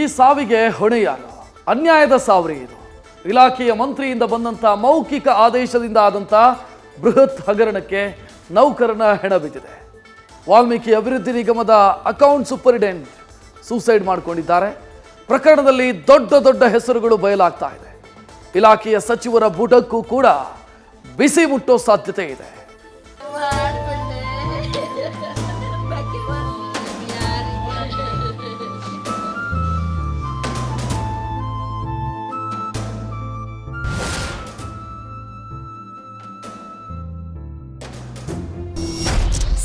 ಈ ಸಾವಿಗೆ ಹೊಣೆ ಯಾರು? ಅನ್ಯಾಯದ ಸಾವ್ರಿ ಇದು. ಇಲಾಖೆಯ ಮಂತ್ರಿಯಿಂದ ಬಂದಂಥ ಮೌಖಿಕ ಆದೇಶದಿಂದ ಆದಂಥ ಬೃಹತ್ ಹಗರಣಕ್ಕೆ ನೌಕರನ ಹೆಣ ಬಿದ್ದಿದೆ. ವಾಲ್ಮೀಕಿ ಅಭಿವೃದ್ಧಿ ನಿಗಮದ ಅಕೌಂಟ್ ಸೂಪರಿಂಟೆಂಡೆಂಟ್ ಸೂಸೈಡ್ ಮಾಡಿಕೊಂಡಿದ್ದಾರೆ. ಪ್ರಕರಣದಲ್ಲಿ ದೊಡ್ಡ ದೊಡ್ಡ ಹೆಸರುಗಳು ಬಯಲಾಗ್ತಾ ಇದೆ. ಇಲಾಖೆಯ ಸಚಿವರ ಬುಡಕ್ಕೂ ಕೂಡ ಬಿಸಿ ಮುಟ್ಟೋ ಸಾಧ್ಯತೆ ಇದೆ.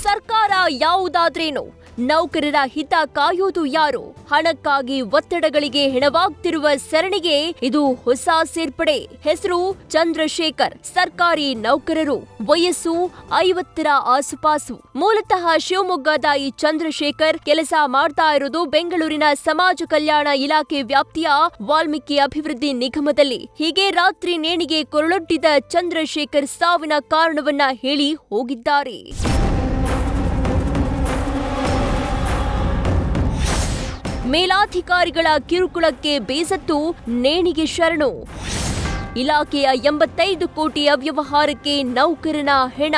ಸರ್ಕಾರ ಯಾವುದಾದ್ರೇನು, ನೌಕರರ ಹಿತ ಕಾಯೋದು ಯಾರು? ಹಣಕ್ಕಾಗಿ ಒತ್ತಡಗಳಿಗೆ ಹೆಣವಾಗ್ತಿರುವ ಸರಣಿಗೆ ಇದು ಹೊಸ ಸೇರ್ಪಡೆ. ಹೆಸರು ಚಂದ್ರಶೇಖರ್. ಸರ್ಕಾರಿ ನೌಕರರು. ವಯಸ್ಸು 50ರ ಆಸುಪಾಸು. ಮೂಲತಃ ಶಿವಮೊಗ್ಗದ ಈ ಚಂದ್ರಶೇಖರ್ ಕೆಲಸ ಮಾಡ್ತಾ ಇರೋದು ಬೆಂಗಳೂರಿನ ಸಮಾಜ ಕಲ್ಯಾಣ ಇಲಾಖೆ ವ್ಯಾಪ್ತಿಯ ವಾಲ್ಮೀಕಿ ಅಭಿವೃದ್ಧಿ ನಿಗಮದಲ್ಲಿ. ಹೀಗೆ ರಾತ್ರಿ ನೇಣಿಗೆ ಕೊರಳೊಡ್ಡಿದ ಚಂದ್ರಶೇಖರ್ ಸಾವಿನ ಕಾರಣವನ್ನ ಹೇಳಿ ಹೋಗಿದ್ದಾರೆ. ಮೇಲಾಧಿಕಾರಿಗಳ ಕಿರುಕುಳಕ್ಕೆ ಬೇಸತ್ತು ನೇಣಿಗೆ ಶರಣು. ಇಲಾಖೆಯ 85 ಕೋಟಿ ಅವ್ಯವಹಾರಕ್ಕೆ ನೌಕರನ ಹೆಣ.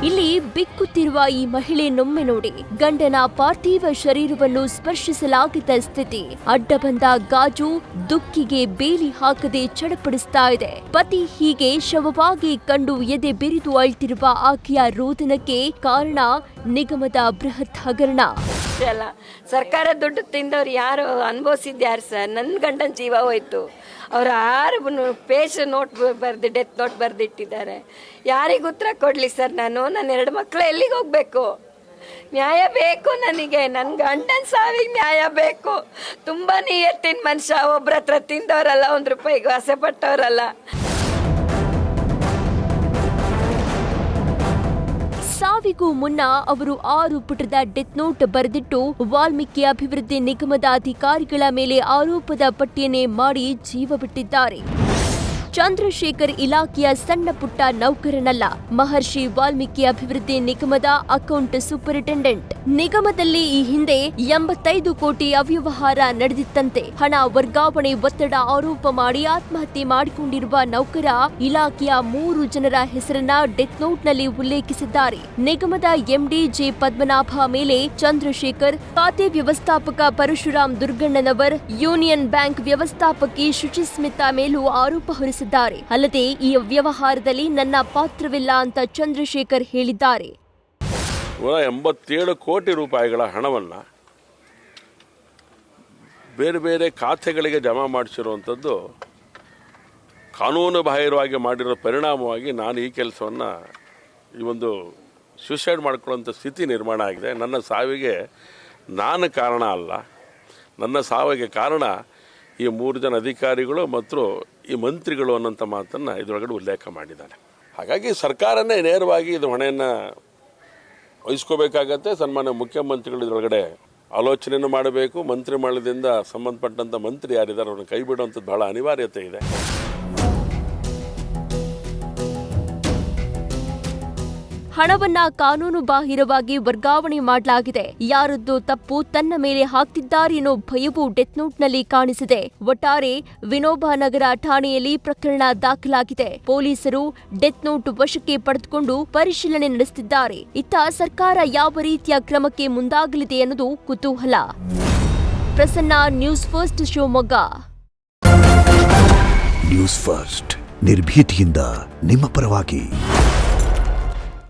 ಇಲ್ಲಿ ಬಿಕ್ಕುತ್ತಿರುವ ಈ ಮಹಿಳೆ ನೊಮ್ಮೆ ನೋಡಿ. ಗಂಡನ ಪಾರ್ಥಿವ ಶರೀರವನ್ನು ಸ್ಪರ್ಶಿಸಲಾಗದ ಸ್ಥಿತಿ. ಅಡ್ಡ ಬಂದ ಗಾಜು ದುಃಖಿಗೆ ಬೇಲಿ ಹಾಕದೆ ಚಡಪಡಿಸ್ತಾ ಇದೆ. ಪತಿ ಹೀಗೆ ಶವವಾಗಿ ಕಂಡು ಎದೆ ಬಿರಿದು ಅಳ್ತಿರುವ ಆಕೆಯ ರೋದನಕ್ಕೆ ಕಾರಣ ನಿಗಮದ ಬೃಹತ್ ಹಗರಣ. ಸರ್ಕಾರ ದುಡ್ಡು ತಿಂದವ್ರು ಯಾರು ಅನುಭವಿಸಿದ್ಯಾರು ಸರ್? ನನ್ನ ಗಂಡನ ಜೀವ ಹೋಯ್ತು. ಅವ್ರು 6 ಪೇಜ್ ನೋಟ್ ಬರ್ದು ಡೆತ್ ನೋಟ್ ಬರೆದಿಟ್ಟಿದ್ದಾರೆ. ಯಾರಿಗೆ ಉತ್ತರ ಕೊಡ್ಲಿ ಸರ್? ನನ್ನ 2 ಮಕ್ಕಳು ಎಲ್ಲಿಗೆ ಹೋಗ್ಬೇಕು? ನ್ಯಾಯ ಬೇಕು ನನಗೆ. ನನ್ನ ಗಂಡನ ಸಾವಿಗೆ ನ್ಯಾಯ ಬೇಕು. ತುಂಬಾ ನಿಯತ್ತಿನ ಮನುಷ್ಯ. ಒಬ್ರ ಹತ್ರ ತಿಂದವರಲ್ಲ, 1 ರೂಪಾಯಿಗೂ ಆಸೆ ಪಟ್ಟವರಲ್ಲ. ಸಾವಿಗೂ ಮುನ್ನ ಅವರು 6 ಪುಟದ ಡೆತ್ ನೋಟ್ ಬರೆದಿಟ್ಟು ವಾಲ್ಮೀಕಿ ಅಭಿವೃದ್ಧಿ ನಿಗಮದ ಅಧಿಕಾರಿಗಳ ಮೇಲೆ ಆರೋಪದ ಪಟ್ಟಿಯನ್ನೇ ಮಾಡಿ ಜೀವ ಬಿಟ್ಟಿದ್ದಾರೆ. ಚಂದ್ರಶೇಖರ್ ಇಲಾಖೆಯ ಸಣ್ಣ ಪುಟ್ಟ ನೌಕರನಲ್ಲ. ಮಹರ್ಷಿ ವಾಲ್ಮೀಕಿ ಅಭಿವೃದ್ಧಿ ನಿಗಮದ ಅಕೌಂಟ್ ಸೂಪರಿಂಟೆಂಡೆಂಟ್. ನಿಗಮದಲ್ಲಿ ಈ ಹಿಂದೆ 85 ಕೋಟಿ ಅವ್ಯವಹಾರ ನಡೆದಿತ್ತಂತೆ. ಹಣ ವರ್ಗಾವಣೆ ಒತ್ತಡ ಆರೋಪ ಮಾಡಿ ಆತ್ಮಹತ್ಯೆ ಮಾಡಿಕೊಂಡಿರುವ ನೌಕರ ಇಲಾಖೆಯ 3 ಜನರ ಹೆಸರನ್ನ ಡೆತ್ ನೋಟ್ನಲ್ಲಿ ಉಲ್ಲೇಖಿಸಿದ್ದಾರೆ. ನಿಗಮದ ಎಂಡಿ ಜೆ ಪದ್ಮನಾಭ ಮೇಲೆ ಚಂದ್ರಶೇಖರ್, ಖಾತೆ ವ್ಯವಸ್ಥಾಪಕ ಪರಶುರಾಮ್ ದುರ್ಗಣ್ಣನವರ್, ಯೂನಿಯನ್ ಬ್ಯಾಂಕ್ ವ್ಯವಸ್ಥಾಪಕಿ ಶುಚಿಸ್ಮಿತಾ ಮೇಲೂ ಆರೋಪ ಹೊರಿಸಿದ್ದಾರೆ. ಅಲ್ಲದೆ ಈ ವ್ಯವಹಾರದಲ್ಲಿ ನನ್ನ ಪಾತ್ರವಿಲ್ಲ ಅಂತ ಚಂದ್ರಶೇಖರ್ ಹೇಳಿದ್ದಾರೆ. 187 ಕೋಟಿ ರೂಪಾಯಿಗಳ ಹಣವನ್ನು ಬೇರೆ ಬೇರೆ ಖಾತೆಗಳಿಗೆ ಜಮಾ ಮಾಡಿಸಿರುವಂಥದ್ದು ಕಾನೂನು ಬಾಹಿರವಾಗಿ ಮಾಡಿರೋ ಪರಿಣಾಮವಾಗಿ ನಾನು ಈ ಕೆಲಸವನ್ನು ಈ ಒಂದು ಸೂಸೈಡ್ ಮಾಡ್ಕೊಳ್ಳೋಂಥ ಸ್ಥಿತಿ ನಿರ್ಮಾಣ ಆಗಿದೆ. ನನ್ನ ಸಾವಿಗೆ ನಾನು ಕಾರಣ ಅಲ್ಲ. ನನ್ನ ಸಾವಿಗೆ ಕಾರಣ ಈ 3 ಜನ ಅಧಿಕಾರಿಗಳು ಮತ್ತು ಈ ಮಂತ್ರಿಗಳು ಅನ್ನೋಂಥ ಮಾತನ್ನು ಇದರೊಳಗಡೆ ಉಲ್ಲೇಖ ಮಾಡಿದ್ದಾರೆ. ಹಾಗಾಗಿ ಸರ್ಕಾರನೇ ನೇರವಾಗಿ ಇದು ಹೊಣೆಯನ್ನು ವಹಿಸ್ಕೋಬೇಕಾಗತ್ತೆ. ಸನ್ಮಾನ್ಯ ಮುಖ್ಯಮಂತ್ರಿಗಳು ಇದರೊಳಗಡೆ ಆಲೋಚನೆಯನ್ನು ಮಾಡಬೇಕು. ಮಂತ್ರಿ ಮಂಡಲದಿಂದ ಸಂಬಂಧಪಟ್ಟಂಥ ಮಂತ್ರಿ ಯಾರಿದ್ದಾರೆ ಅವ್ರನ್ನ ಕೈ ಬಿಡುವಂಥದ್ದು ಬಹಳ ಅನಿವಾರ್ಯತೆ ಇದೆ. ಹಣವನ್ನ ಕಾನೂನು ಬಾಹಿರವಾಗಿ ವರ್ಗಾವಣೆ ಮಾಡಲಾಗಿದೆ. ಯಾರದ್ದು ತಪ್ಪು ತನ್ನ ಮೇಲೆ ಹಾಕ್ತಿದ್ದಾರೆ ಅನ್ನೋ ಭಯವು ಡೆತ್ ನೋಟ್ನಲ್ಲಿ ಕಾಣಿಸಿದೆ. ಒಟ್ಟಾರೆ ವಿನೋಬ ನಗರ ಠಾಣೆಯಲ್ಲಿ ಪ್ರಕರಣ ದಾಖಲಾಗಿದೆ. ಪೊಲೀಸರು ಡೆತ್ ನೋಟ್ ವಶಕ್ಕೆ ಪಡೆದುಕೊಂಡು ಪರಿಶೀಲನೆ ನಡೆಸುತ್ತಿದ್ದಾರೆ. ಇತ್ತ ಸರ್ಕಾರ ಯಾವ ರೀತಿಯ ಕ್ರಮಕ್ಕೆ ಮುಂದಾಗಲಿದೆ ಅನ್ನೋದು ಕುತೂಹಲ. Prasanna, news first, Shivamogga. News first ನಿರ್ಭೀತಿಯಿಂದ ನಿಮ್ಮ ಪರವಾಗಿ.